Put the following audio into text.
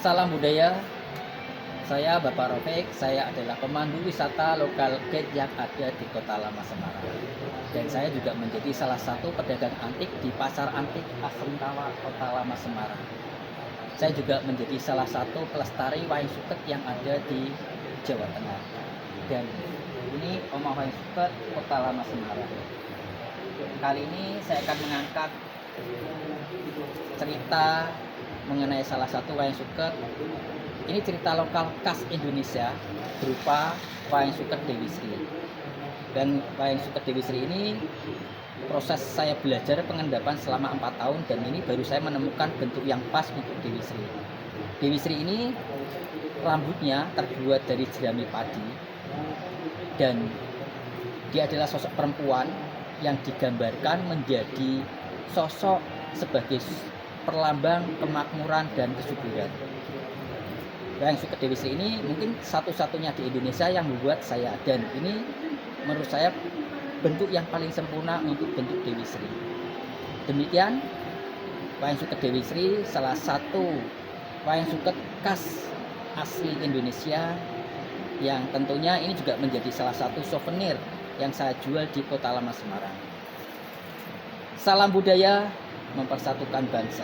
Salam budaya, saya Bapak Rofik, saya adalah pemandu wisata lokal guide yang ada di Kota Lama Semarang. Dan saya juga menjadi salah satu pedagang antik di Pasar Antik Asrentawa, Kota Lama Semarang. Saya juga menjadi salah satu pelestari wayang suket yang ada di Jawa Tengah. Dan ini Omah Wayang Suket Kota Lama Semarang. Kali ini saya akan mengangkat cerita mengenai salah satu wayang suket. Ini cerita lokal khas Indonesia berupa wayang suket Dewi Sri. Dan wayang suket Dewi Sri ini proses saya belajar pengendapan selama 4 tahun, dan ini baru saya menemukan bentuk yang pas untuk Dewi Sri. Dewi Sri ini rambutnya terbuat dari jerami padi, dan dia adalah sosok perempuan yang digambarkan menjadi sosok sebagai perlambang kemakmuran dan kesuburan. Wayang suket Dewi Sri ini mungkin satu-satunya di Indonesia yang membuat saya, dan ini menurut saya bentuk yang paling sempurna untuk bentuk Dewi Sri. Demikian wayang suket Dewi Sri, salah satu wayang suket khas asli Indonesia yang tentunya ini juga menjadi salah satu souvenir yang saya jual di Kota Lama Semarang. Salam budaya mempersatukan bangsa.